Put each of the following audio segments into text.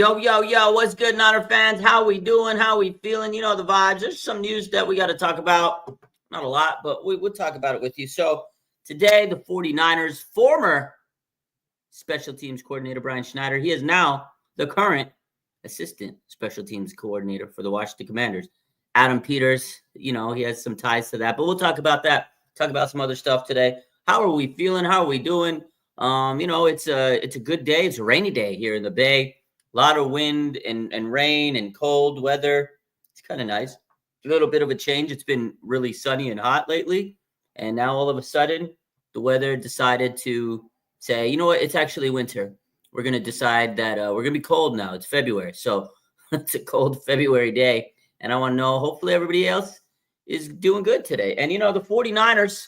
Yo, yo, yo, what's good, Niner fans? How we doing? How we feeling? You know the vibes. There's some news that we got to talk about. Not a lot, but we'll talk about it with you. So today, the 49ers former special teams coordinator, Brian Schneider, he is now the current assistant special teams coordinator for the Washington Commanders. Adam Peters, he has some ties to that, but we'll talk about that. Talk about some other stuff today. How are we feeling? How are we doing? It's a good day. It's a rainy day here in the Bay. A lot of wind and rain and cold weather. It's kind of nice. A little bit of a change. It's been really sunny and hot lately. And now all of a sudden, the weather decided to say, you know what? It's actually winter. We're going to decide that we're going to be cold now. It's February. So it's a cold February day. And I want to know, hopefully everybody else is doing good today. And, the 49ers,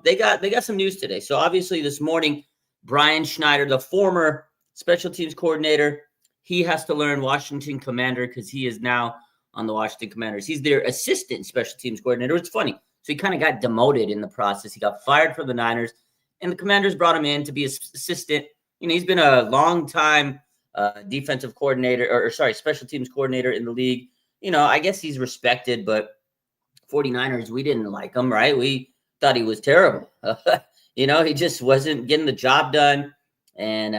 they got some news today. So obviously this morning, Brian Schneider, the former special teams coordinator, he has to learn Washington Commander because he is now on the Washington Commanders. He's their assistant special teams coordinator. It's funny. So he kind of got demoted in the process. He got fired from the Niners, and the Commanders brought him in to be his assistant. He's been a long time defensive coordinator, special teams coordinator in the league. I guess he's respected, but 49ers, we didn't like him, right? We thought he was terrible. He just wasn't getting the job done, and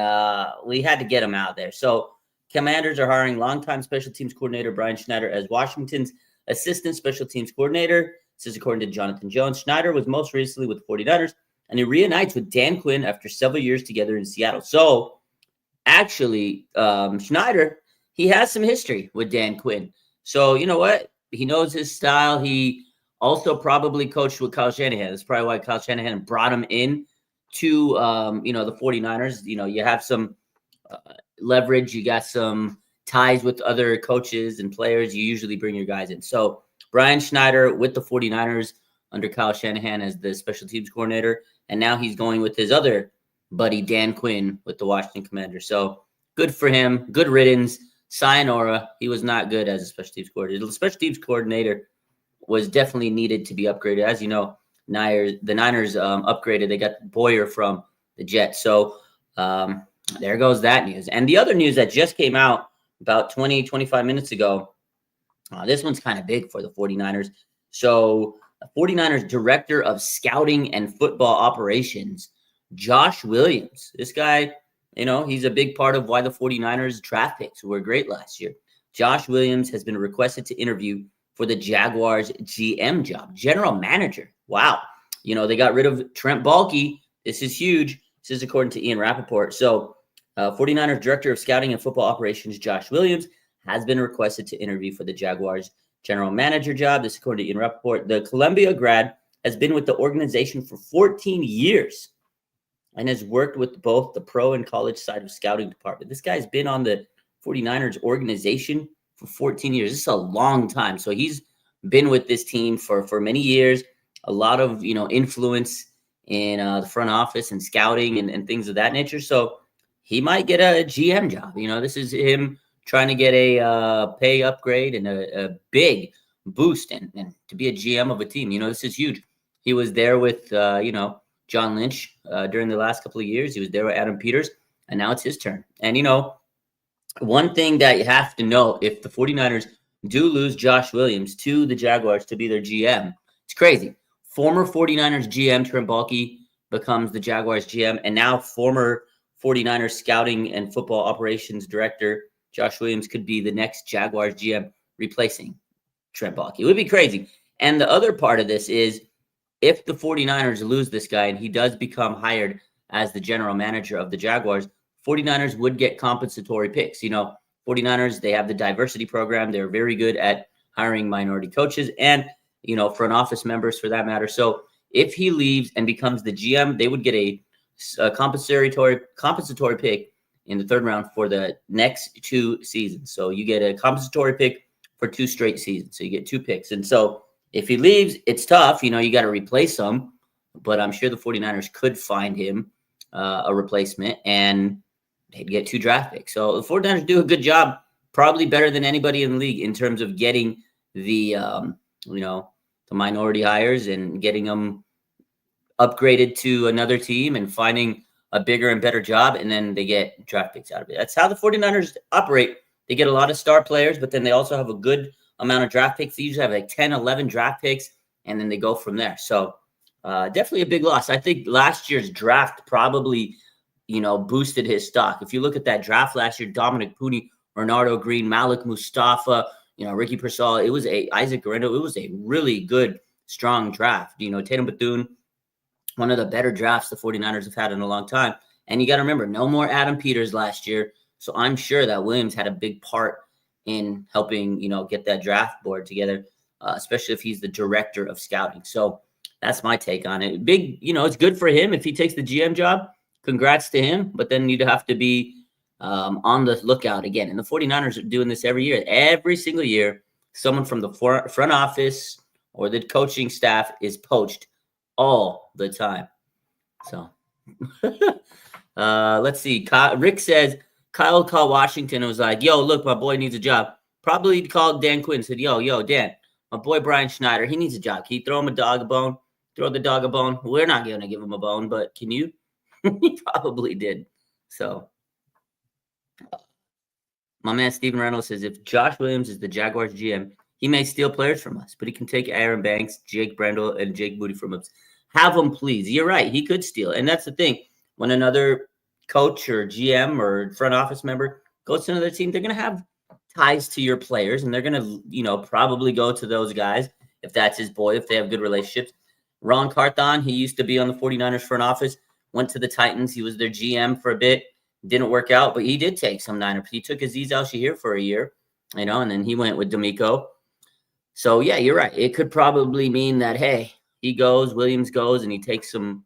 we had to get him out there. So Commanders are hiring longtime special teams coordinator Brian Schneider as Washington's assistant special teams coordinator. This is according to Jonathan Jones. Schneider was most recently with the 49ers, and he reunites with Dan Quinn after several years together in Seattle. So actually, Schneider, he has some history with Dan Quinn. So you know what? He knows his style. He also probably coached with Kyle Shanahan. That's probably why Kyle Shanahan brought him in to, the 49ers. You have some leverage. You got some ties with other coaches and players. You usually bring your guys in. So Brian Schneider with the 49ers under Kyle Shanahan as the special teams coordinator. And now he's going with his other buddy, Dan Quinn, with the Washington Commanders. So good for him. Good riddance. Sayonara. He was not good as a special teams coordinator. The special teams coordinator was definitely needed to be upgraded. As you know, the Niners upgraded. They got Boyer from the Jets. So there goes that news. And the other news that just came out about 25 minutes ago, this one's kind of big for the 49ers. So the 49ers director of scouting and football operations, Josh Williams. This guy, he's a big part of why the 49ers draft picks were great last year. Josh Williams has been requested to interview for the Jaguars GM job, general manager. Wow. They got rid of Trent Baalke. This is huge. This is according to Ian Rappaport. So 49ers director of scouting and football operations, Josh Williams, has been requested to interview for the Jaguars general manager job. This is according to Ian Rappaport. The Columbia grad has been with the organization for 14 years and has worked with both the pro and college side of scouting department. This guy's been on the 49ers organization for 14 years. This is a long time. So he's been with this team for many years, a lot of, influence in the front office and scouting and things of that nature. So he might get a GM job. This is him trying to get a pay upgrade and a big boost and to be a GM of a team. This is huge. He was there with, John Lynch during the last couple of years. He was there with Adam Peters, and now it's his turn. And, one thing that you have to know, if the 49ers do lose Josh Williams to the Jaguars to be their GM, it's crazy. Former 49ers GM Trent Baalke becomes the Jaguars GM, and now former 49ers scouting and football operations director Josh Williams could be the next Jaguars GM replacing Trent Baalke. It would be crazy. And the other part of this is if the 49ers lose this guy and he does become hired as the general manager of the Jaguars, 49ers would get compensatory picks. 49ers, they have the diversity program. They're very good at hiring minority coaches and, front office members for that matter. So if he leaves and becomes the GM, they would get a compensatory pick in the third round for the next 2 seasons. So you get a compensatory pick for 2 straight seasons. So you get 2 picks. And so if he leaves, it's tough. You got to replace him. But I'm sure the 49ers could find him a replacement, and they'd get 2 draft picks. So the 49ers do a good job, probably better than anybody in the league in terms of getting the minority hires and getting them upgraded to another team and finding a bigger and better job, and then they get draft picks out of it. That's how the 49ers operate. They get a lot of star players, but then they also have a good amount of draft picks. They usually have like 10, 11 draft picks, and then they go from there. So definitely a big loss. I think last year's draft probably, boosted his stock. If you look at that draft last year, Dominic Pooney, Renardo Green, Malik Mustafa, Ricky Pearsall, it was Isaac Guerrero. It was a really good, strong draft. Tatum Bethune, one of the better drafts the 49ers have had in a long time. And you got to remember, no more Adam Peters last year. So I'm sure that Williams had a big part in helping, get that draft board together, especially if he's the director of scouting. So that's my take on it. Big, it's good for him if he takes the GM job. Congrats to him. But then you'd have to be on the lookout again. And the 49ers are doing this every year. Every single year, someone from the front office or the coaching staff is poached all the time. So let's see. Rick says Kyle called Washington and was like, yo, look, my boy needs a job. Probably called Dan Quinn and said, yo, Dan, my boy Brian Schneider, he needs a job. Can you throw him a dog a bone? Throw the dog a bone. We're not going to give him a bone, but can you? He probably did. So my man Steven Reynolds says, if Josh Williams is the Jaguars GM, he may steal players from us, but he can take Aaron Banks, Jake Brendel, and Jake Moody from us. Have him, please. You're right. He could steal. And that's the thing. When another coach or GM or front office member goes to another team, they're going to have ties to your players, and they're going to, probably go to those guys if that's his boy, if they have good relationships. Ron Carthon, he used to be on the 49ers front office, went to the Titans. He was their GM for a bit. Didn't work out, but he did take some Niners. He took Azeez Al-Shahir for a year, and then he went with D'Amico. So, yeah, you're right. It could probably mean that, hey, he goes, Williams goes, and he takes some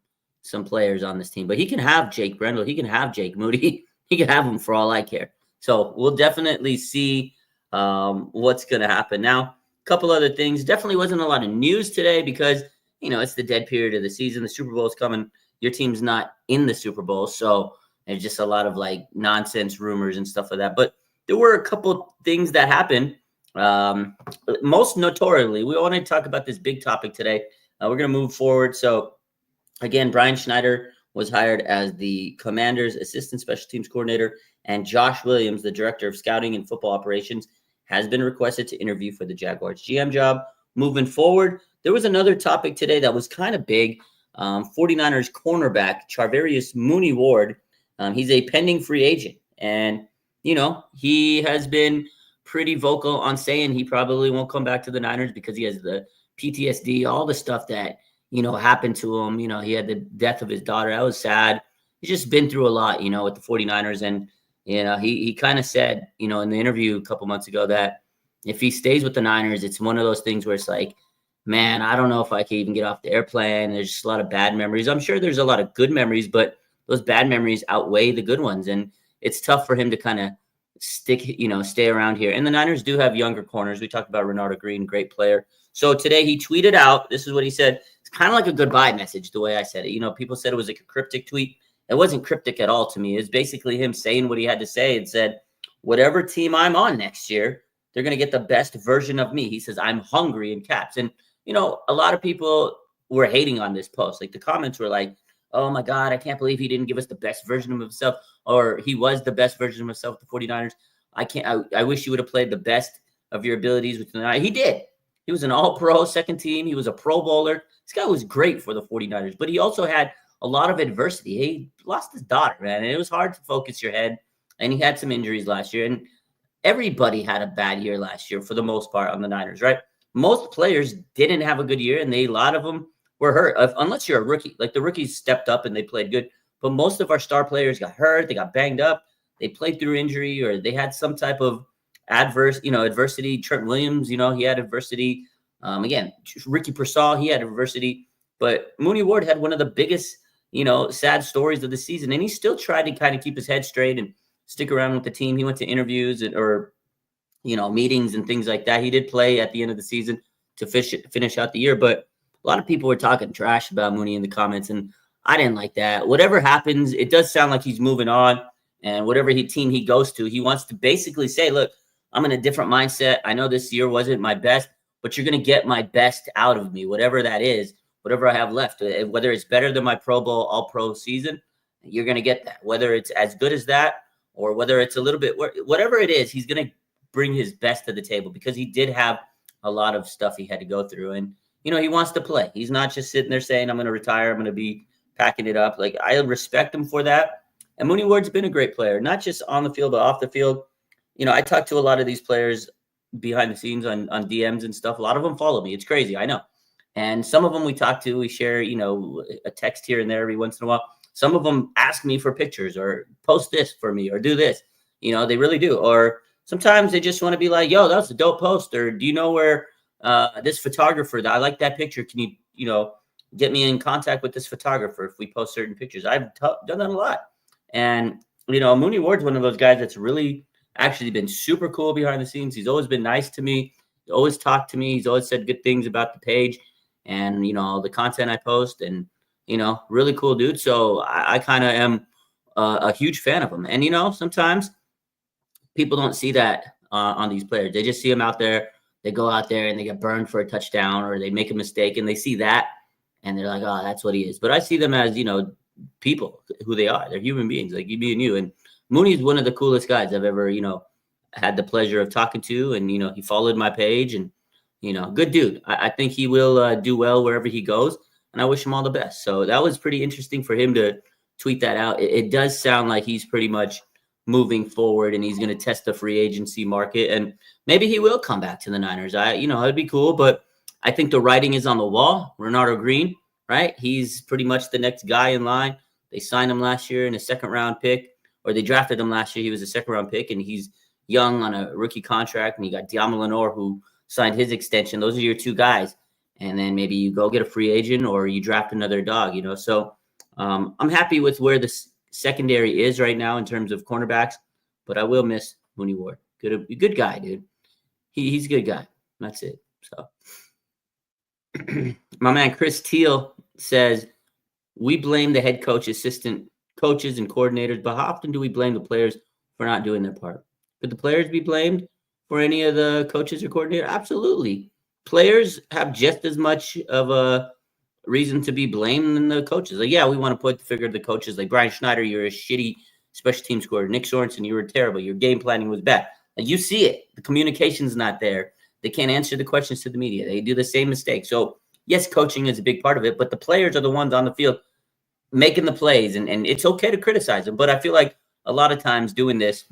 players on this team. But he can have Jake Brendel. He can have Jake Moody. He can have them for all I care. So we'll definitely see what's going to happen. Now, a couple other things. Definitely wasn't a lot of news today because, it's the dead period of the season. The Super Bowl is coming. Your team's not in the Super Bowl. So there's just a lot of, nonsense rumors and stuff like that. But there were a couple things that happened. Most notoriously, we want to talk about this big topic today. We're going to move forward. So, again, Brian Schneider was hired as the Commanders' assistant special teams coordinator, and Josh Williams, the director of scouting and football operations, has been requested to interview for the Jaguars GM job. Moving forward, there was another topic today that was kind of big. 49ers cornerback, Charvarius Mooney-Ward, he's a pending free agent, and, he has been pretty vocal on saying he probably won't come back to the Niners because he has the PTSD, all the stuff that, happened to him. He had the death of his daughter. That was sad. He's just been through a lot, with the 49ers. And, he kind of said, in the interview a couple months ago that if he stays with the Niners, it's one of those things where it's like, man, I don't know if I can even get off the airplane. There's just a lot of bad memories. I'm sure there's a lot of good memories, but those bad memories outweigh the good ones. And it's tough for him to kind of stay around here. And the Niners do have younger corners. We talked about Renardo Green, great player. So today he tweeted out, this is what he said. It's kind of like a goodbye message, the way I said it. People said it was like a cryptic tweet. It wasn't cryptic at all to me. It's basically him saying what he had to say and said, whatever team I'm on next year, they're going to get the best version of me. He says, I'm hungry in caps. And, a lot of people were hating on this post. Like the comments were like, oh my God, I can't believe he didn't give us the best version of himself, or he was the best version of himself with the 49ers. I wish you would have played the best of your abilities with the Niners. He did. He was an all-pro second team. He was a pro bowler. This guy was great for the 49ers, but he also had a lot of adversity. He lost his daughter, man, and it was hard to focus your head, and he had some injuries last year, and everybody had a bad year last year for the most part on the Niners, right? Most players didn't have a good year, and a lot of them were hurt, unless you're a rookie. Like the rookies stepped up and they played good, but most of our star players got hurt. They got banged up. They played through injury, or they had some type of adversity. Trent Williams, he had adversity. Again, Ricky Pearsall, he had adversity, but Mooney Ward had one of the biggest, sad stories of the season, and he still tried to kind of keep his head straight and stick around with the team. He went to interviews or meetings and things like that. He did play at the end of the season to finish out the year, but a lot of people were talking trash about Mooney in the comments, and I didn't like that. Whatever happens, it does sound like he's moving on, and whatever team he goes to, he wants to basically say, look, I'm in a different mindset. I know this year wasn't my best, but you're going to get my best out of me, whatever that is, whatever I have left, whether it's better than my Pro Bowl, all-pro season. you're going to get that. Whether it's as good as that or whether it's a little bit, whatever it is, he's going to bring his best to the table because he did have a lot of stuff he had to go through. And, he wants to play. He's not just sitting there saying, I'm going to retire. I'm going to be packing it up. Like, I respect him for that. And Mooney Ward's been a great player, not just on the field, but off the field. I talk to a lot of these players behind the scenes on DMs and stuff. A lot of them follow me. It's crazy. I know. And some of them we talk to, we share, a text here and there every once in a while. Some of them ask me for pictures or post this for me or do this. They really do. Or sometimes they just want to be like, yo, that's a dope post. Or do you know where this photographer that I like that picture? Can you, get me in contact with this photographer if we post certain pictures? I've done that a lot. And, Mooney Ward's one of those guys that's really actually been super cool behind the scenes. He's always been nice to me. He's always talked to me. He's always said good things about the page and, the content I post and, really cool dude. So I kind of am a huge fan of him. And, sometimes people don't see that on these players. They just see them out there. They go out there and they get burned for a touchdown or they make a mistake and they see that and they're like, oh, that's what he is. But I see them as, people, who they are. They're human beings like me and you. And Mooney is one of the coolest guys I've ever, had the pleasure of talking to. And, he followed my page and, good dude. I think he will do well wherever he goes. And I wish him all the best. So that was pretty interesting for him to tweet that out. It does sound like he's pretty much moving forward and he's going to test the free agency market. And maybe he will come back to the Niners. It'd be cool. But I think the writing is on the wall. Renardo Green, right? He's pretty much the next guy in line. They signed him last year in a second-round pick, or they drafted him last year. He was a second-round pick, and he's young on a rookie contract. And you got Diamo Lenore, who signed his extension. Those are your two guys. And then maybe you go get a free agent or you draft another dog, So I'm happy with where the secondary is right now in terms of cornerbacks, but I will miss Mooney Ward. Good guy, dude. He's a good guy. That's it. So my man Chris Teal says, we blame the head coach, assistant coaches, and coordinators, but how often do we blame the players for not doing their part? Could the players be blamed for any of the coaches or coordinators? Absolutely. Players have just as much of a reason to be blamed than the coaches. Like, yeah, we want to put the figure of the coaches. Like Brian Schneider, you're a shitty special teams coordinator. Nick Sorensen, you were terrible. Your game planning was bad. Like, you see it. The communication's not there. They can't answer the questions to the media. They do the same mistake. So, yes, coaching is a big part of it, but the players are the ones on the field making the plays, and it's okay to criticize them. But I feel like a lot of times doing this,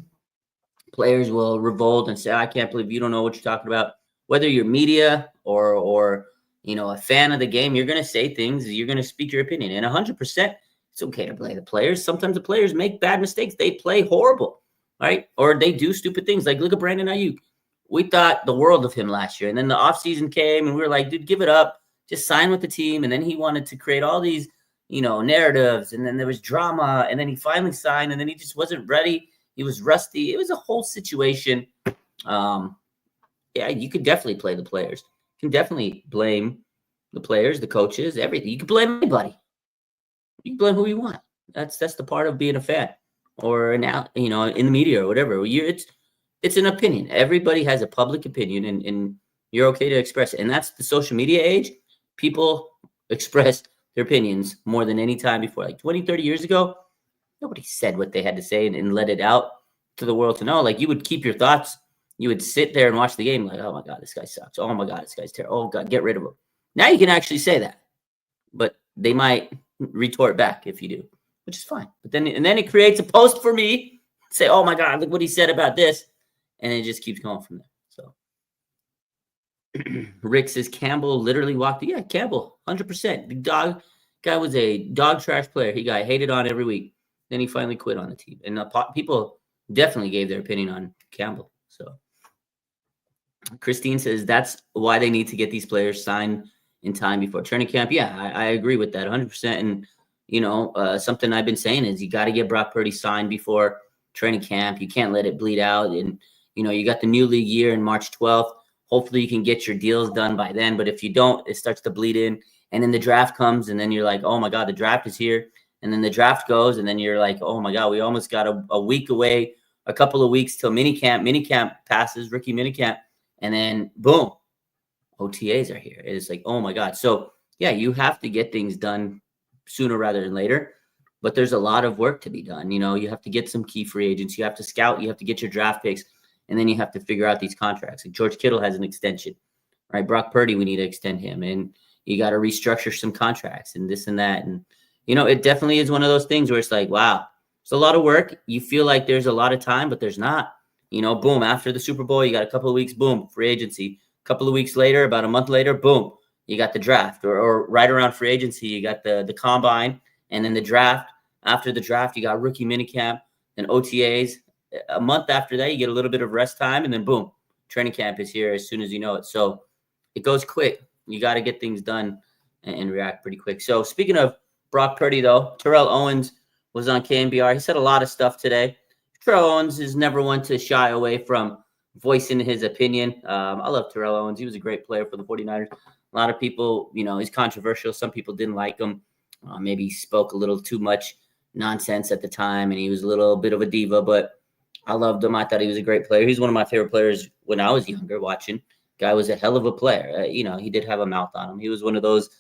players will revolt and say, I can't believe you don't know what you're talking about. Whether you're media or a fan of the game, you're going to say things, you're going to speak your opinion. And 100%, it's okay to blame the players. Sometimes the players make bad mistakes. They play horrible, right? Or they do stupid things. Like, look at Brandon Ayuk. We thought the world of him last year. And then the offseason came and we were like, dude, give it up. Just sign with the team. And then he wanted to create all these, narratives. And then there was drama. And then he finally signed. And then he just wasn't ready. He was rusty. It was a whole situation. Yeah, you could definitely play the players. You can definitely blame the players, the coaches, everything. You can blame anybody. You can blame who you want. That's the part of being a fan or in the media or whatever. It's an opinion. Everybody has a public opinion, and you're okay to express it. And that's the social media age. People express their opinions more than any time before. Like 20, 30 years ago, nobody said what they had to say and let it out to the world to know. Like, you would keep your thoughts. You would sit there and watch the game like, oh, my God, this guy sucks. Oh, my God, this guy's terrible. Oh, God, get rid of him. Now you can actually say that. But they might retort back if you do, which is fine. But then it creates a post for me. Say, oh, my God, look what he said about this. And it just keeps going from there. So Rick says Campbell literally walked. Yeah, Campbell, 100%. The guy was a dog trash player. He got hated on every week. Then he finally quit on the team. And people definitely gave their opinion on Campbell. So Christine says that's why they need to get these players signed in time before training camp. Yeah, I agree with that 100%. And, something I've been saying is you got to get Brock Purdy signed before training camp. You can't let it bleed out. And, you got the new league year in March 12th. Hopefully you can get your deals done by then. But if you don't, it starts to bleed in. And then the draft comes and then you're like, oh, my God, the draft is here. And then the draft goes and then you're like, oh, my God, we almost got a week away, a couple of weeks till minicamp. Minicamp passes, rookie minicamp. And then, boom, OTAs are here. It's like, oh, my God. So, yeah, you have to get things done sooner rather than later. but there's a lot of work to be done. You have to get some key free agents. You have to scout. You have to get your draft picks, and then you have to figure out these contracts. Like George Kittle has an extension, right? Brock Purdy, we need to extend him, and you got to restructure some contracts and this and that. And it definitely is one of those things where it's like, wow, it's a lot of work. You feel like there's a lot of time, but there's not. Boom, after the Super Bowl, you got a couple of weeks, boom, free agency. A couple of weeks later, about a month later, boom, you got the draft, or right around free agency, you got the combine, and then the draft. After the draft, you got rookie minicamp, then OTAs. A month after that, you get a little bit of rest time, and then boom, training camp is here as soon as you know it. So it goes quick. You got to get things done and react pretty quick. So speaking of Brock Purdy, though, Terrell Owens was on KNBR. He said a lot of stuff today. Terrell Owens is never one to shy away from voicing his opinion. I love Terrell Owens. He was a great player for the 49ers. A lot of people, he's controversial. Some people didn't like him. Maybe he spoke a little too much nonsense at the time, and he was a little bit of a diva, but I loved him. I thought he was a great player. He's one of my favorite players when I was younger watching. Guy was a hell of a player. He did have a mouth on him. He was one of those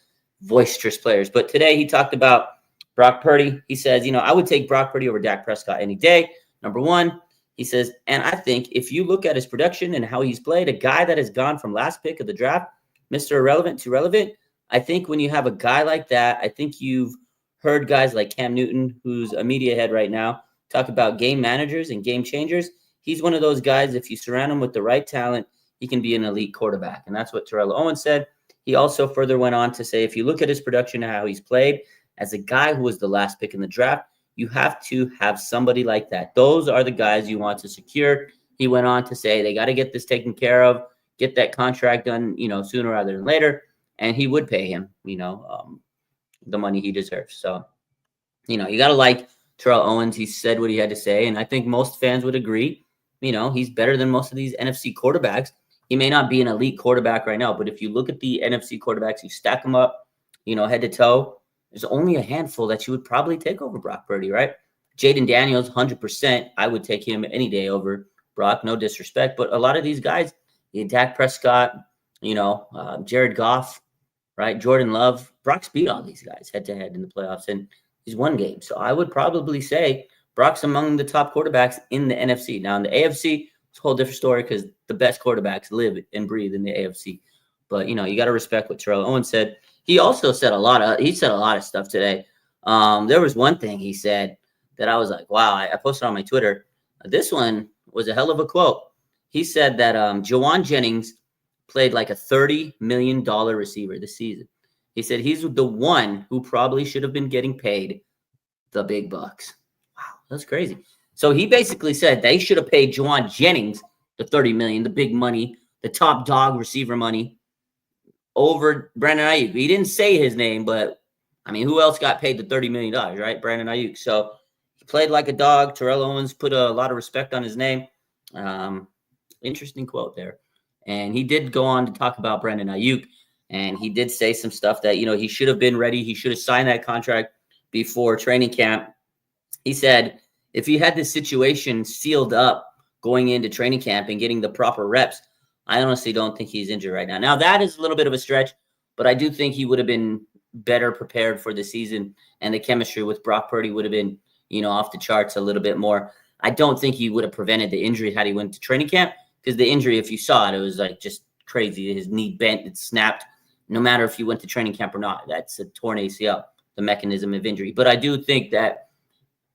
boisterous players. But today he talked about Brock Purdy. He says, I would take Brock Purdy over Dak Prescott any day. Number one, he says, and I think if you look at his production and how he's played, a guy that has gone from last pick of the draft, Mr. Irrelevant to relevant, I think when you have a guy like that, I think you've heard guys like Cam Newton, who's a media head right now, talk about game managers and game changers. He's one of those guys, if you surround him with the right talent, he can be an elite quarterback. And that's what Terrell Owens said. He also further went on to say, if you look at his production and how he's played, as a guy who was the last pick in the draft, you have to have somebody like that. Those are the guys you want to secure. He went on to say they got to get this taken care of, get that contract done, sooner rather than later. And he would pay him, the money he deserves. So, you got to like Terrell Owens. He said what he had to say. And I think most fans would agree, he's better than most of these NFC quarterbacks. He may not be an elite quarterback right now, but if you look at the NFC quarterbacks, you stack them up, head to toe, there's only a handful that you would probably take over Brock Purdy, right? Jaden Daniels, 100%. I would take him any day over Brock, no disrespect. But a lot of these guys, Dak Prescott, Jared Goff, right? Jordan Love, Brock's beat all these guys head to head in the playoffs, and he's won games. So I would probably say Brock's among the top quarterbacks in the NFC. Now in the AFC, it's a whole different story because the best quarterbacks live and breathe in the AFC. But you got to respect what Terrell Owens said. He also said a lot of stuff today. There was one thing he said that I was like, wow, I posted on my Twitter. This one was a hell of a quote. He said that Jawan Jennings played like a $30 million receiver this season. He said he's the one who probably should have been getting paid the big bucks. Wow, that's crazy. So he basically said they should have paid Jawan Jennings the $30 million, the big money, the top dog receiver money over Brandon Ayuk. He didn't say his name, but I mean, who else got paid the $30 million, right? Brandon Ayuk. So he played like a dog. Terrell Owens put a lot of respect on his name. Interesting quote there. And he did go on to talk about Brandon Ayuk. And he did say some stuff that, he should have been ready. He should have signed that contract before training camp. He said, if he had this situation sealed up going into training camp and getting the proper reps, I honestly don't think he's injured right now. Now, that is a little bit of a stretch, but I do think he would have been better prepared for the season, and the chemistry with Brock Purdy would have been, off the charts a little bit more. I don't think he would have prevented the injury had he went to training camp, because the injury, if you saw it, it was like just crazy. His knee bent, it snapped. No matter if you went to training camp or not, that's a torn ACL, the mechanism of injury. But I do think that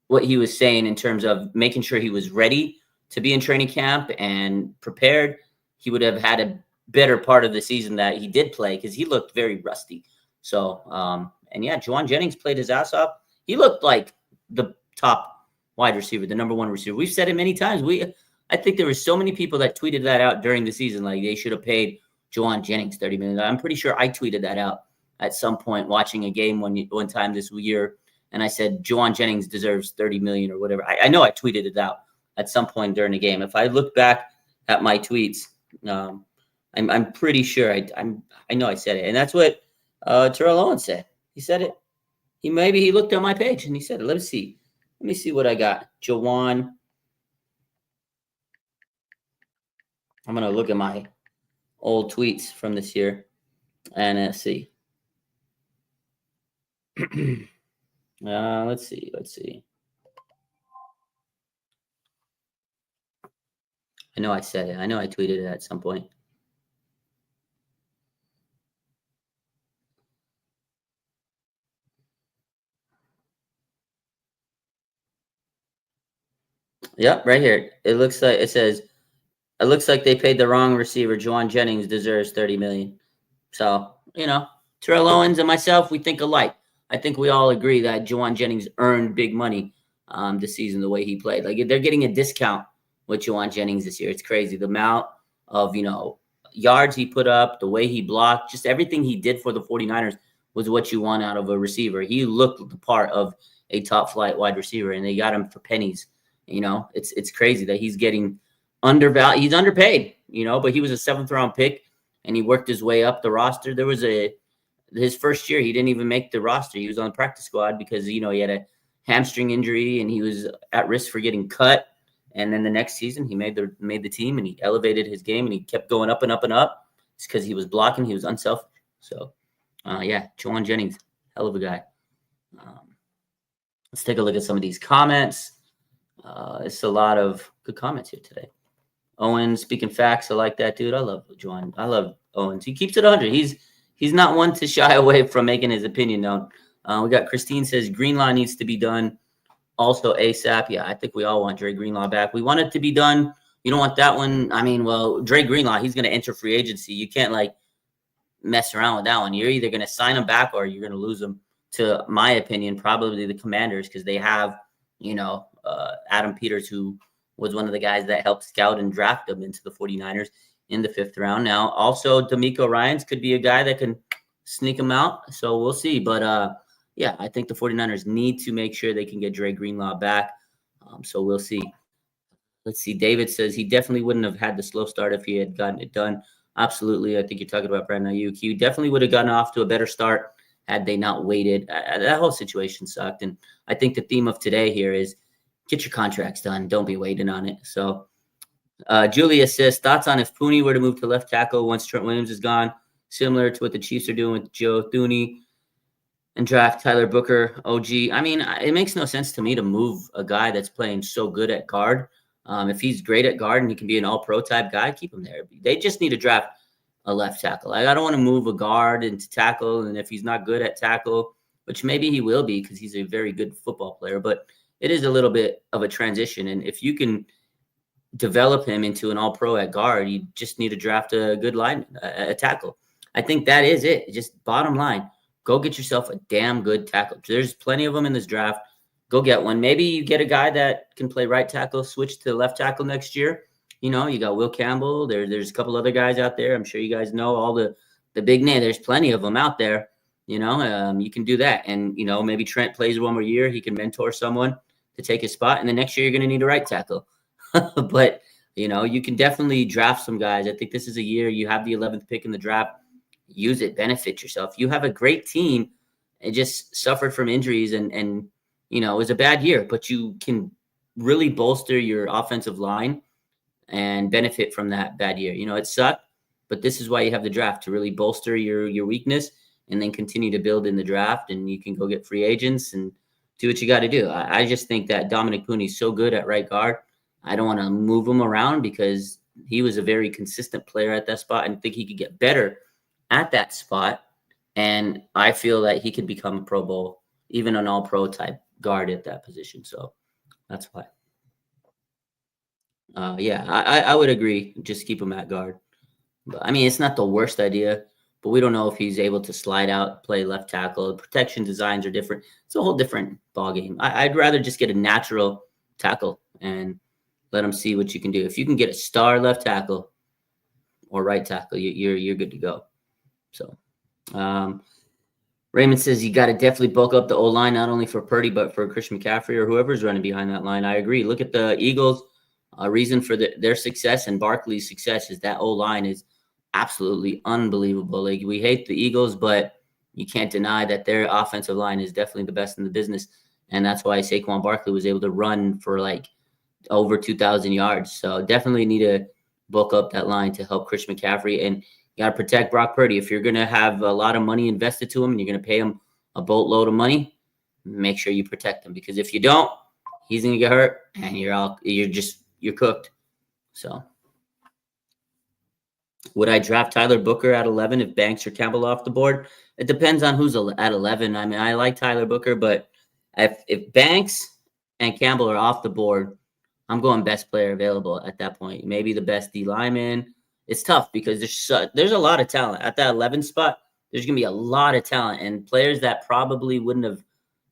what he was saying in terms of making sure he was ready to be in training camp and prepared, he would have had a better part of the season that he did play, because he looked very rusty. So, and yeah, Jawan Jennings played his ass off. He looked like the top wide receiver, the number one receiver. We've said it many times. I think there were so many people that tweeted that out during the season, like they should have paid Jawan Jennings $30 million. I'm pretty sure I tweeted that out at some point watching a game one time this year, and I said Jawan Jennings deserves $30 million or whatever. I know I tweeted it out at some point during the game. If I look back at my tweets, I'm pretty sure I know I said it, and that's what Terrell Owens said. He said it. He looked on my page and he said it. Let me see what I got. Jawan. I'm gonna look at my old tweets from this year and see. Let's see. Let's see. I know I said it. I know I tweeted it at some point. Yep, right here. It looks like they paid the wrong receiver. Juwan Jennings deserves 30 million. So, Terrell Owens and myself, we think alike. I think we all agree that Juwan Jennings earned big money this season the way he played. Like they're getting a discount with Juwan Jennings this year. It's crazy. The amount of, yards he put up, the way he blocked, just everything he did for the 49ers was what you want out of a receiver. He looked the part of a top flight wide receiver, and they got him for pennies. It's crazy that he's getting undervalued. He's underpaid, but he was a 7th round pick and he worked his way up the roster. There was his first year, he didn't even make the roster. He was on the practice squad because, he had a hamstring injury and he was at risk for getting cut. And then the next season he made the team and he elevated his game and he kept going up and up and up. It's because he was blocking. He was unselfish. So, Juwan Jennings, hell of a guy. Let's take a look at some of these comments. It's a lot of good comments here today. Owen speaking facts. I like that, dude. I love Juwan. I love Owens. He keeps it 100. He's not one to shy away from making his opinion known. We got Christine says Greenlaw needs to be done also ASAP. Yeah, I think we all want Dre Greenlaw back. We want it to be done. You don't want that one. I mean, well, Dre Greenlaw, he's going to enter free agency. You can't mess around with that one. You're either going to sign him back or you're going to lose him. To my opinion, probably the Commanders, because they have, Adam Peters, who was one of the guys that helped scout and draft him into the 49ers in the 5th round. Now, also, D'Amico Ryans could be a guy that can sneak him out. So we'll see. But, I think the 49ers need to make sure they can get Dre Greenlaw back. So we'll see. Let's see. David says he definitely wouldn't have had the slow start if he had gotten it done. Absolutely. I think you're talking about Brandon Ayuk. He definitely would have gotten off to a better start had they not waited. That whole situation sucked. And I think the theme of today here is get your contracts done. Don't be waiting on it. So Julia says, thoughts on if Pooney were to move to left tackle once Trent Williams is gone, similar to what the Chiefs are doing with Joe Thuney, and draft Tyler Booker, OG. I mean, it makes no sense to me to move a guy that's playing so good at guard. If he's great at guard and he can be an all-pro type guy, keep him there. They just need to draft a left tackle. I don't want to move a guard into tackle, and if he's not good at tackle, which maybe he will be because he's a very good football player, but it is a little bit of a transition. And if you can develop him into an all-pro at guard, you just need to draft a good lineman, a tackle. I think that is it. Just bottom line, go get yourself a damn good tackle. There's plenty of them in this draft. Go get one. Maybe you get a guy that can play right tackle, switch to left tackle next year. You got Will Campbell. There's a couple other guys out there. I'm sure you guys know all the big names. There's plenty of them out there. You can do that. And, maybe Trent plays one more year. He can mentor someone to take his spot. And the next year you're going to need a right tackle. But, you can definitely draft some guys. I think this is a year you have the 11th pick in the draft. Use it, benefit yourself. You have a great team. It just suffered from injuries and it was a bad year, but you can really bolster your offensive line and benefit from that bad year. It sucked, but this is why you have the draft, to really bolster your weakness and then continue to build in the draft. And you can go get free agents and do what you got to do. I just think that Dominic Pooney is so good at right guard. I don't want to move him around because he was a very consistent player at that spot, and I think he could get better at that spot. And I feel that he could become a Pro Bowl, even an all-pro type guard at that position. So that's why. I would agree. Just keep him at guard. But, I mean, it's not the worst idea, but we don't know if he's able to slide out, play left tackle. The protection designs are different. It's a whole different ballgame. I'd rather just get a natural tackle and let him see what you can do. If you can get a star left tackle or right tackle, you're good to go. So, Raymond says you got to definitely bulk up the O-line, not only for Purdy, but for Christian McCaffrey or whoever's running behind that line. I agree. Look at the Eagles. A reason for their success and Barkley's success is that O-line is absolutely unbelievable. Like, we hate the Eagles, but you can't deny that their offensive line is definitely the best in the business. And that's why Saquon Barkley was able to run for over 2,000 yards. So definitely need to bulk up that line to help Christian McCaffrey. And you got to protect Brock Purdy. If you're going to have a lot of money invested to him and you're going to pay him a boatload of money, make sure you protect him, because if you don't, he's going to get hurt and you're cooked. So would I draft Tyler Booker at 11 if Banks or Campbell off the board? It depends on who's at 11. I mean, I like Tyler Booker, but if Banks and Campbell are off the board, I'm going best player available at that point. Maybe the best D lineman. It's tough because there's a lot of talent at that 11 spot. There's going to be a lot of talent and players that probably wouldn't have,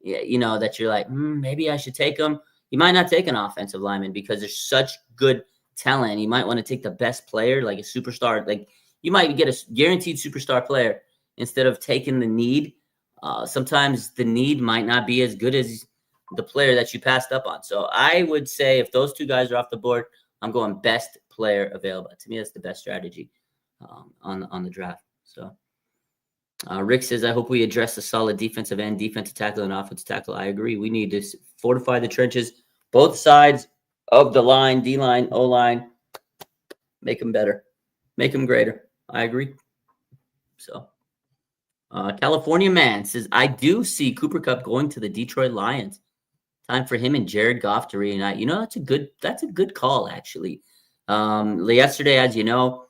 that you're like, maybe I should take them. You might not take an offensive lineman because there's such good talent. You might want to take the best player, like a superstar. Like you might get a guaranteed superstar player instead of taking the need. Sometimes the need might not be as good as the player that you passed up on. So I would say if those two guys are off the board, I'm going best player available. To me, that's the best strategy on the draft. So Rick says, I hope we address the solid defensive end, defensive tackle, and offensive tackle. I agree. We need to fortify the trenches, both sides of the line, D-line, O-line, make them better, make them greater. I agree. So California Man says, I do see Cooper Kupp going to the Detroit Lions. Time for him and Jared Goff to reunite. That's a good call, actually. Yesterday, as you know,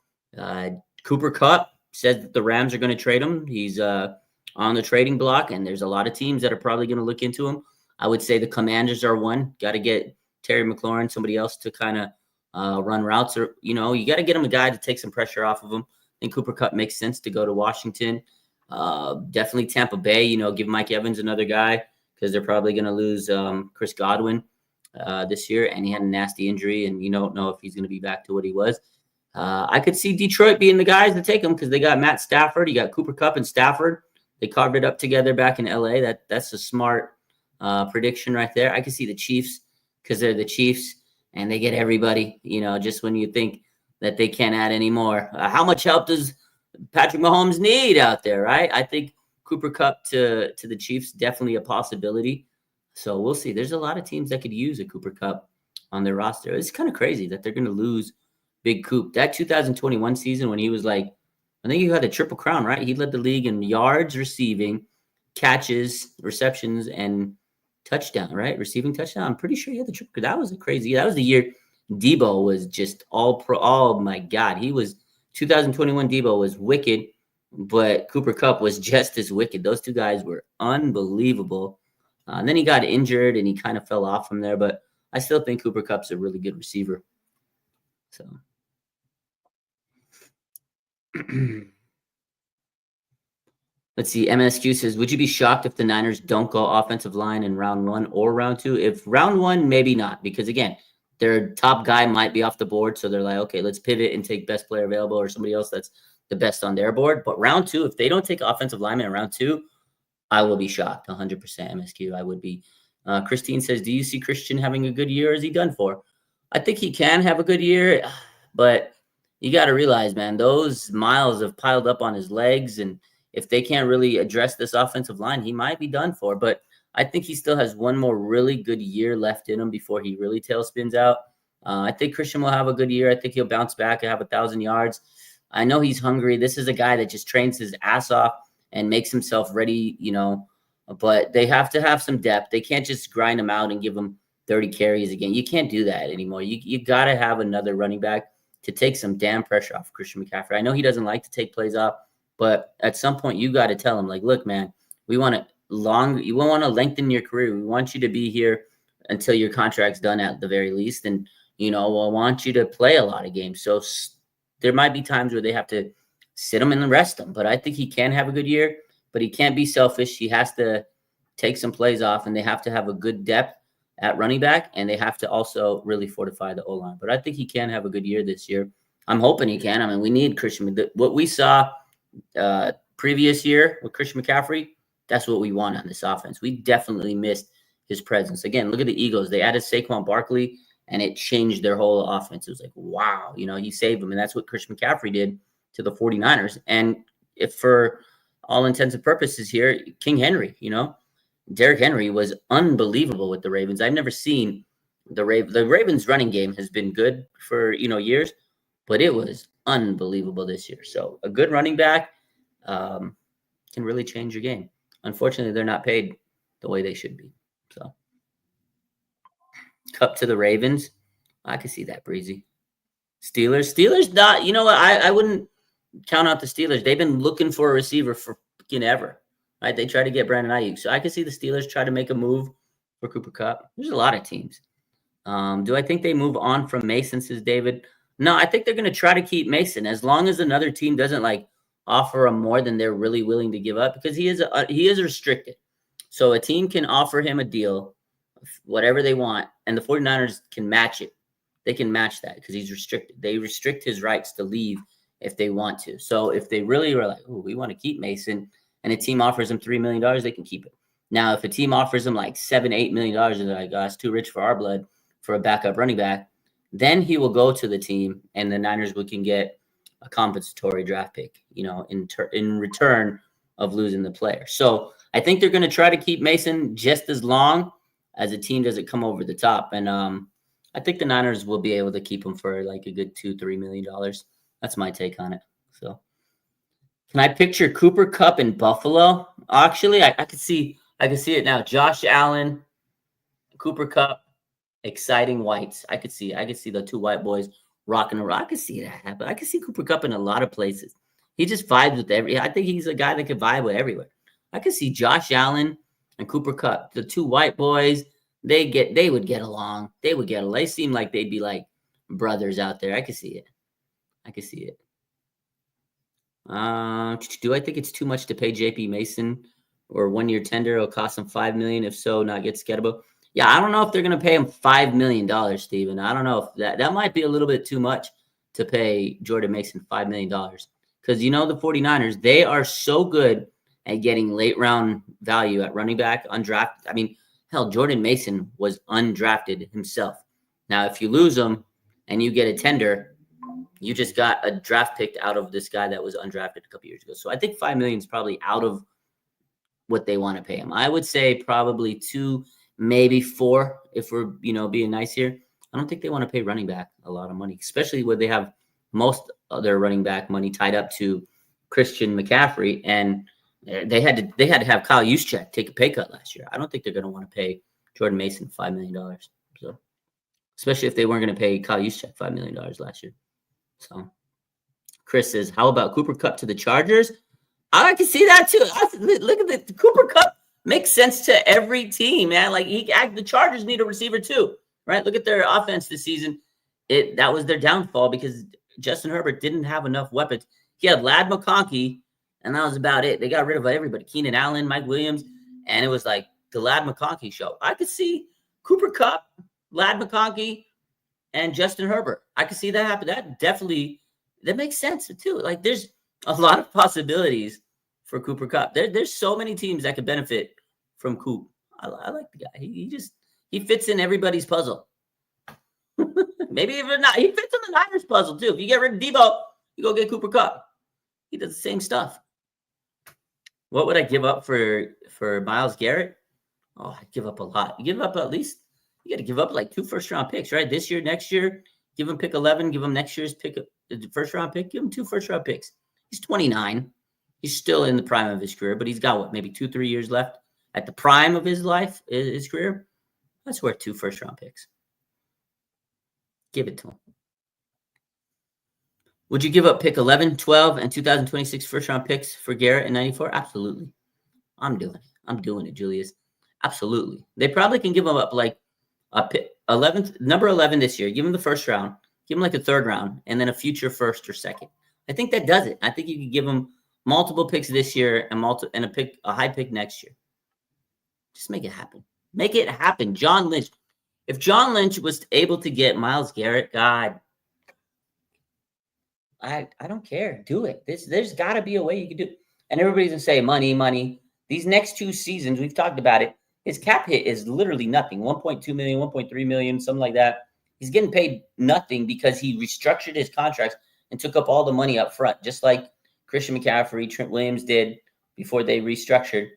Cooper Kupp says that the Rams are going to trade him. He's on the trading block, and there's a lot of teams that are probably going to look into him. I would say the Commanders are one. Got to get Terry McLaurin, somebody else to kind of run routes, or you got to get him a guy to take some pressure off of him. I think Cooper Kupp makes sense to go to Washington. Definitely Tampa Bay. Give Mike Evans another guy because they're probably going to lose Chris Godwin this year, and he had a nasty injury, and you don't know if he's going to be back to what he was. I could see Detroit being the guys to take him because they got Matt Stafford. You got Cooper Kupp and Stafford. They carved it up together back in LA. That's a smart prediction right there. I could see the Chiefs because they're the Chiefs and they get everybody, just when you think that they can't add any more. How much help does Patrick Mahomes need out there, right? I think Cooper Kupp to the Chiefs, definitely a possibility. So we'll see. There's a lot of teams that could use a Cooper Kupp on their roster. It's kind of crazy that they're going to lose Big Coop. That 2021 season when he was I think he had a triple crown, right? He led the league in yards receiving, catches, receptions, and touchdown, right? Receiving touchdown. I'm pretty sure he had the triple. That was the year Debo was just all pro. Oh my God. 2021 Debo was wicked, but Cooper Kupp was just as wicked. Those two guys were unbelievable. And then he got injured and he kind of fell off from there, but I still think Cooper Kupp's a really good receiver. So let's see. MSQ says, would you be shocked if the Niners don't go offensive line in round 1 or round 2? If round 1, maybe not, because again, their top guy might be off the board. So they're like, okay, let's pivot and take best player available or somebody else that's the best on their board. But round 2, if they don't take offensive lineman in round 2, I will be shocked. 100% MSQ. I would be. Christine says, do you see Christian having a good year? Or is he done for? I think he can have a good year, but you got to realize, man, those miles have piled up on his legs. And if they can't really address this offensive line, he might be done for. But I think he still has one more really good year left in him before he really tailspins out. I think Christian will have a good year. I think he'll bounce back and have 1,000 yards. I know he's hungry. This is a guy that just trains his ass off and makes himself ready, but they have to have some depth. They can't just grind him out and give him 30 carries again. You can't do that anymore. You got to have another running back to take some damn pressure off Christian McCaffrey. I know he doesn't like to take plays off, but at some point you got to tell him, look, man, you want to lengthen your career. We want you to be here until your contract's done at the very least. And, we'll want you to play a lot of games. So there might be times where they have to sit him and rest him, but I think he can have a good year, but he can't be selfish. He has to take some plays off, and they have to have a good depth at running back, and they have to also really fortify the O-line. But I think he can have a good year this year. I'm hoping he can. I mean, we need Christian. What we saw previous year with Christian McCaffrey, that's what we want on this offense. We definitely missed his presence. Again, look at the Eagles. They added Saquon Barkley, and it changed their whole offense. It was like, wow, he saved them. And that's what Christian McCaffrey did to the 49ers. And if for all intents and purposes here, King Henry, Derrick Henry was unbelievable with the Ravens. I've never seen the Ravens running game has been good for, years, but it was unbelievable this year. So a good running back can really change your game. Unfortunately, they're not paid the way they should be. So, Cup to the Ravens. I could see that, Breezy. Steelers not, you know what? I wouldn't count out the Steelers. They've been looking for a receiver for freaking ever, right? They try to get Brandon Ayuk. So I could see the Steelers try to make a move for Cooper Kupp. There's a lot of teams. Do I think they move on from Mason, says David? No, I think they're going to try to keep Mason as long as another team doesn't like offer him more than they're really willing to give up, because he is restricted. So a team can offer him a deal, whatever they want, and the 49ers can match it. They can match that because he's restricted. They restrict his rights to leave if they want to. So if they really were like, oh, we want to keep Mason, and a team offers him $3 million, they can keep it. Now, if a team offers him like $7-8 million, and they're like, oh, it's too rich for our blood for a backup running back, then he will go to the team, and the Niners can get a compensatory draft pick, in return of losing the player. So I think they're going to try to keep Mason just as long as a team doesn't come over the top. And I think the Niners will be able to keep him for like a good $2-3 million. That's my take on it. So can I picture Cooper Kupp in Buffalo? Actually, I can see it now. Josh Allen, Cooper Kupp, exciting whites. I could see the two white boys rocking around. I could see that happen. I could see Cooper Kupp in a lot of places. He just vibes with I think he's a guy that could vibe with everywhere. I could see Josh Allen and Cooper Kupp, the two white boys. They would get along. They seem like they'd be like brothers out there. I could see it. Do I think it's too much to pay JP Mason, or 1 year tender will cost him $5 million? If so, not get Skettable. Yeah, I don't know if they're going to pay him $5 million, Steven. I don't know if that might be a little bit too much to pay Jordan Mason $5 million, because the 49ers, they are so good at getting late round value at running back, undrafted. I mean, hell, Jordan Mason was undrafted himself. Now, if you lose him and you get a tender, you just got a draft pick out of this guy that was undrafted a couple years ago. So I think $5 million is probably out of what they want to pay him. I would say probably 2, maybe 4, if we're being nice here. I don't think they want to pay running back a lot of money, especially when they have most of their running back money tied up to Christian McCaffrey, and they had to have Kyle Juszczyk take a pay cut last year. I don't think they're going to want to pay Jordan Mason $5 million. So, especially if they weren't going to pay Kyle Juszczyk $5 million last year. So, Chris says, how about Cooper Kupp to the Chargers? I can see that too. Look at the Cooper Kupp makes sense to every team, man. Like the Chargers need a receiver too, right? Look at their offense this season. That was their downfall because Justin Herbert didn't have enough weapons. He had Ladd McConkey, and that was about it. They got rid of everybody. Keenan Allen, Mike Williams, and it was like the Ladd McConkey show. I could see Cooper Kupp, Ladd McConkey, and Justin Herbert. I could see that happen. That makes sense too. Like there's a lot of possibilities for Cooper Kupp. There's so many teams that could benefit from Coop. I like the guy. He fits in everybody's puzzle. Maybe even not. He fits in the Niners puzzle too. If you get rid of Debo, you go get Cooper Kupp. He does the same stuff. What would I give up for Myles Garrett? Oh, I'd give up a lot. You give up at least, you got to give up like 2 first-round picks, right? This year, next year, give him pick 11, give him next year's pick, the first-round pick, give him 2 first-round picks. He's 29. He's still in the prime of his career, but he's got, maybe 2-3 years left at the prime of his life, his career. That's worth 2 first-round picks. Give it to him. Would you give up pick 11, 12, and 2026 first-round picks for Garrett in 94? Absolutely. I'm doing it, Julius. Absolutely. They probably can give him up like a pick, number 11 this year. Give him the first round. Give him like a third round, and then a future first or second. I think that does it. I think you could give him multiple picks this year and a high pick next year. Just make it happen. Make it happen. John Lynch. If John Lynch was able to get Myles Garrett, God, I don't care. Do it. There's got to be a way you can do it. And everybody's going to say money. These next 2 seasons, we've talked about it, his cap hit is literally nothing. 1.2 million, 1.3 million, something like that. He's getting paid nothing because he restructured his contracts and took up all the money up front, just like Christian McCaffrey, Trent Williams did before they restructured.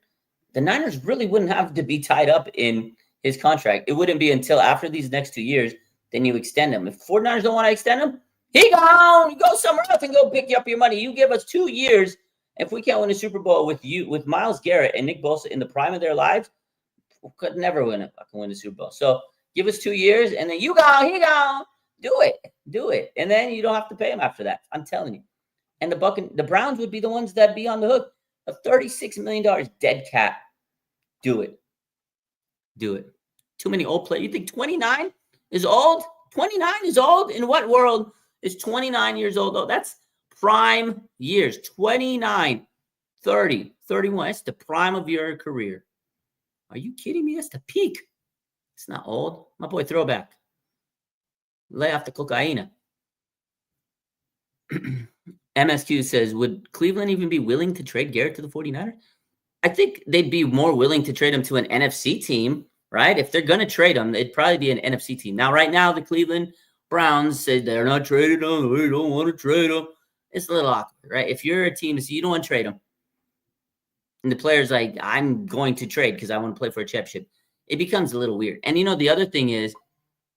The Niners really wouldn't have to be tied up in his contract. It wouldn't be until after these next 2 years, then you extend him. If 49ers don't want to extend him, he gone. You go somewhere else and go pick up your money. You give us 2 years. If we can't win a Super Bowl with Myles Garrett and Nick Bosa in the prime of their lives, could never win the Super Bowl. So give us 2 years, and then you go, he go, do it, and then you don't have to pay him after that. I'm telling you. And the Browns would be the ones that'd be on the hook of $36 million dead cap. Do it. Too many old players. You think 29 is old? 29 is old? In what world is 29 years old? Oh, that's prime years. 29, 30, 31. That's the prime of your career. Are you kidding me? That's the peak. It's not old. My boy, throwback. Lay off the cocaine. MSQ says, would Cleveland even be willing to trade Garrett to the 49ers? I think they'd be more willing to trade him to an NFC team, right? If they're going to trade him, it'd probably be an NFC team. Now, right now, the Cleveland Browns said they're not trading him. We don't want to trade him. It's a little awkward, right? If you're a team, so you don't want to trade him, and the player's like, I'm going to trade because I want to play for a championship, it becomes a little weird. And, the other thing is,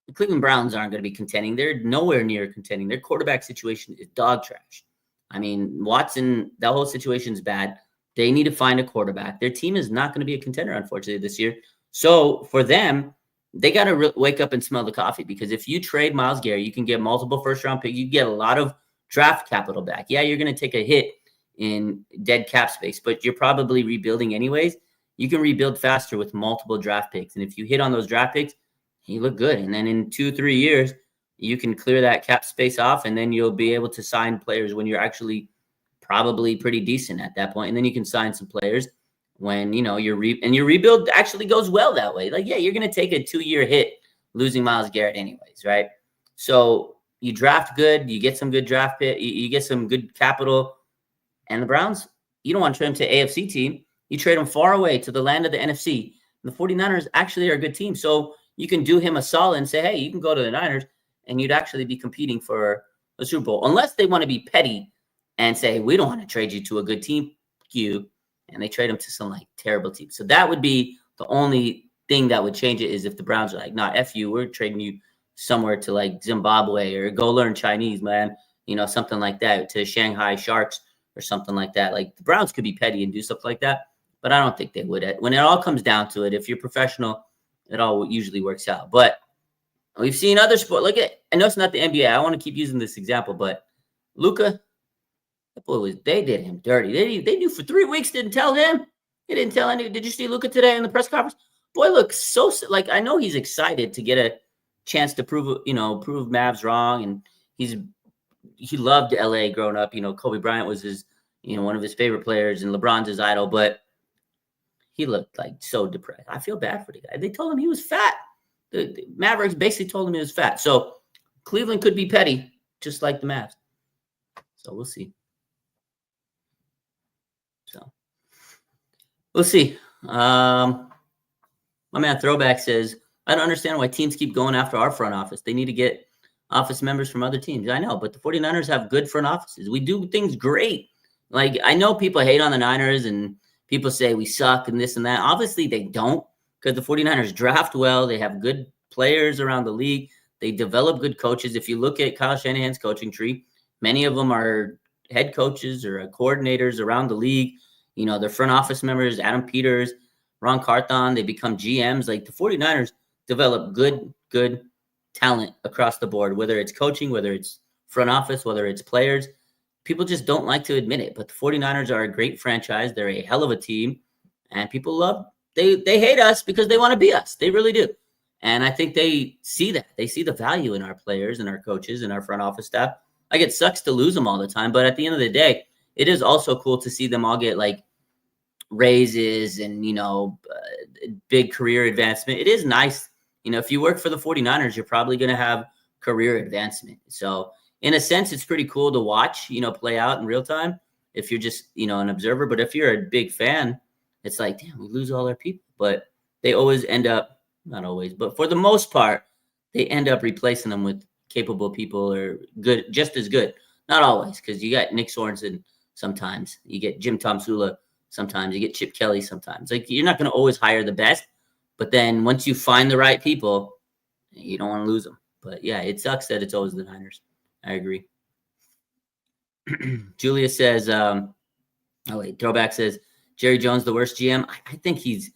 the Cleveland Browns aren't going to be contending. They're nowhere near contending. Their quarterback situation is dog trash. I mean, Watson, that whole situation is bad. They need to find a quarterback. Their team is not going to be a contender, unfortunately, this year. So for them, they got to wake up and smell the coffee, because if you trade Myles Garrett, you can get multiple first-round picks. You get a lot of draft capital back. Yeah, you're going to take a hit in dead cap space, but you're probably rebuilding anyways. You can rebuild faster with multiple draft picks. And if you hit on those draft picks, you look good. And then in 2-3 years, you can clear that cap space off, and then you'll be able to sign players when you're actually probably pretty decent at that point. And then you can sign some players when, your rebuild actually goes well that way. Like, yeah, you're going to take a 2-year hit losing Myles Garrett anyways, right? So you draft good, you get some good draft pick, you get some good capital. And the Browns, you don't want to trade them to an AFC team. You trade them far away to the land of the NFC. And the 49ers actually are a good team. So you can do him a solid and say, hey, you can go to the Niners, and you'd actually be competing for a Super Bowl. Unless they want to be petty and say, we don't want to trade you to a good team, and they trade them to some terrible team. So that would be the only thing that would change it, is if the Browns are like, nah, F you, we're trading you somewhere to Zimbabwe, or go learn Chinese, man, something like that, to Shanghai Sharks or something like that. Like, the Browns could be petty and do stuff like that, but I don't think they would. When it all comes down to it, if you're professional, it all usually works out. But we've seen other sports. I know it's not the NBA. I want to keep using this example, but Luka, that boy they did him dirty. They knew for 3 weeks, didn't tell him. They didn't tell any. Did you see Luka today in the press conference? Boy, look so I know he's excited to get a chance to prove Mavs wrong, and he loved LA growing up. Kobe Bryant was his one of his favorite players, and LeBron's his idol, but he looked so depressed. I feel bad for the guy. They told him he was fat. The Mavericks basically told him he was fat. So Cleveland could be petty, just like the Mavs. So we'll see. My man Throwback says, I don't understand why teams keep going after our front office. They need to get office members from other teams. I know, but the 49ers have good front offices. We do things great. I know people hate on the Niners, and people say we suck and this and that. Obviously, they don't, because the 49ers draft well. They have good players around the league. They develop good coaches. If you look at Kyle Shanahan's coaching tree, many of them are head coaches or coordinators around the league. Their front office members, Adam Peters, Ron Carthon, they become GMs. The 49ers develop good talent across the board, whether it's coaching, whether it's front office, whether it's players. People just don't like to admit it, but the 49ers are a great franchise. They're a hell of a team, and people they hate us because they want to be us. They really do. And I think they see that. They see the value in our players and our coaches and our front office staff. It sucks to lose them all the time, but at the end of the day, it is also cool to see them all get raises and, big career advancement. It is nice. If you work for the 49ers, you're probably going to have career advancement. So in a sense, it's pretty cool to watch, play out in real time if you're just, an observer. But if you're a big fan, it's damn, we lose all our people. But they always end up, not always, but for the most part, they end up replacing them with capable people, or good, just as good. Not always, because you got Nick Sorensen sometimes. You get Jim Tomsula sometimes. You get Chip Kelly sometimes. You're not going to always hire the best. But then once you find the right people, you don't want to lose them. But yeah, it sucks that it's always the Niners. I agree. Julia says, Throwback says, Jerry Jones, the worst GM. I think he's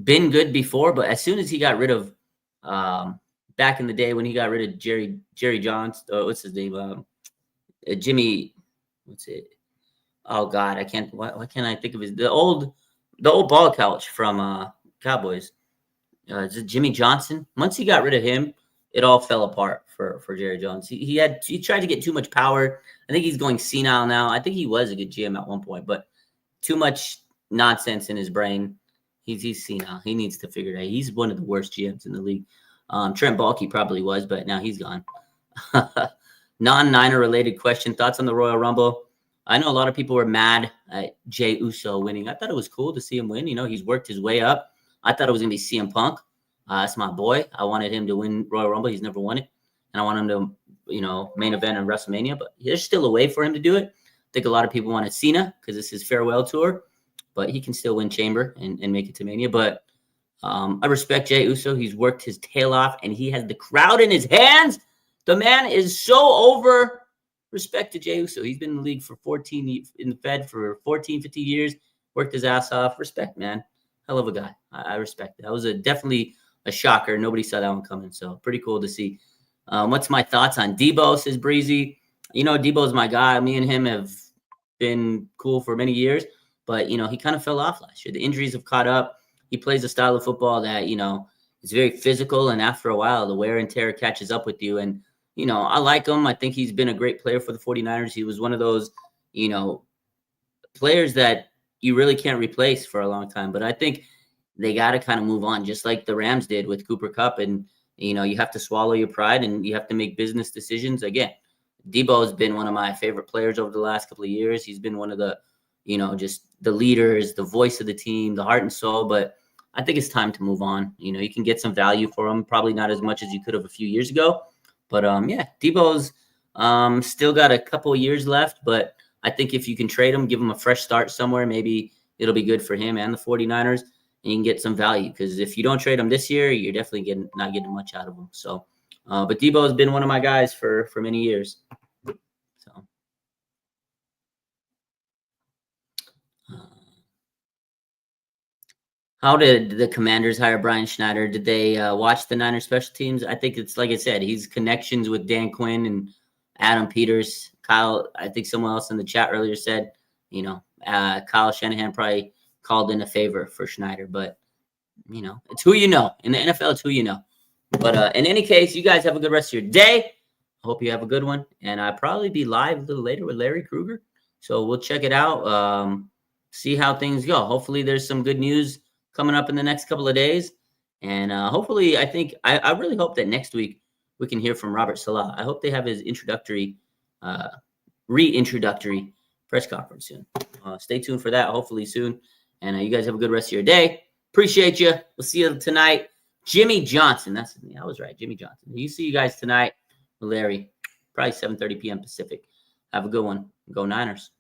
been good before, but as soon as he got rid of back in the day when he got rid of Jerry Johns, what's his name? Jimmy, what's it? Oh God, I can't. Why can't I think of the old ball couch from Cowboys? Is it Jimmy Johnson? Once he got rid of him, it all fell apart for Jerry Jones. He tried to get too much power. I think he's going senile now. I think he was a good GM at one point, but too much nonsense in his brain. He's senile. He needs to figure it out. He's one of the worst GMs in the league. Trent Baalke probably was, but now he's gone. Non-Niner related question. Thoughts on the Royal Rumble? I know a lot of people were mad at Jey Uso winning. I thought it was cool to see him win. You know, he's worked his way up. I thought it was going to be CM Punk. That's my boy. I wanted him to win Royal Rumble. He's never won it. And I want him to, you know, main event in WrestleMania. But there's still a way for him to do it. I think a lot of people wanted Cena because it's his farewell tour. But he can still win Chamber and make it to Mania. But I respect Jey Uso. He's worked his tail off, and he has the crowd in his hands. The man is so over. Respect to Jey Uso. He's been in the league for 14, in the Fed for 14, 15 years. Worked his ass off. Respect, man. Hell of a guy. I respect it. That was definitely a shocker. Nobody saw that one coming. So pretty cool to see. What's my thoughts on Debo, says Breezy. You know, Debo's my guy. Me and him have been cool for many years. But, you know, he kind of fell off last year. The injuries have caught up. He plays a style of football that, you know, is very physical. And after a while, the wear and tear catches up with you. And, you know, I like him. I think he's been a great player for the 49ers. He was one of those, you know, players that you really can't replace for a long time. But I think they got to kind of move on, just like the Rams did with Cooper Kupp. And, you know, you have to swallow your pride and you have to make business decisions. Again, Debo has been one of my favorite players over the last couple of years. He's been one of the, you know, just the leaders, the voice of the team, the heart and soul. But I think it's time to move on. You know, you can get some value for him, probably not as much as you could have a few years ago. But, yeah, Debo's still got a couple of years left. But I think if you can trade him, give him a fresh start somewhere, maybe it'll be good for him and the 49ers. And you can get some value. Because if you don't trade him this year, you're definitely not getting much out of him. So, but Debo has been one of my guys for many years. So. How did the Commanders hire Brian Schneider? Did they watch the Niners special teams? I think it's like I said, he's connections with Dan Quinn and Adam Peters. Kyle, I think someone else in the chat earlier said, you know, Kyle Shanahan probably called in a favor for Schneider. But, you know, it's who you know. In the NFL, it's who you know. But in any case, you guys have a good rest of your day. I hope you have a good one. And I'll probably be live a little later with Larry Krueger. So we'll check it out, see how things go. Hopefully there's some good news coming up in the next couple of days. And hopefully, I really hope that next week we can hear from Robert Salah. I hope they have his reintroductory press conference soon. Stay tuned for that, hopefully soon. And you guys have a good rest of your day. Appreciate you. We'll see you tonight. Jimmy Johnson. That's his name. I was right. Jimmy Johnson. You see you guys tonight with Larry, probably 7:30 p.m. Pacific. Have a good one. Go Niners.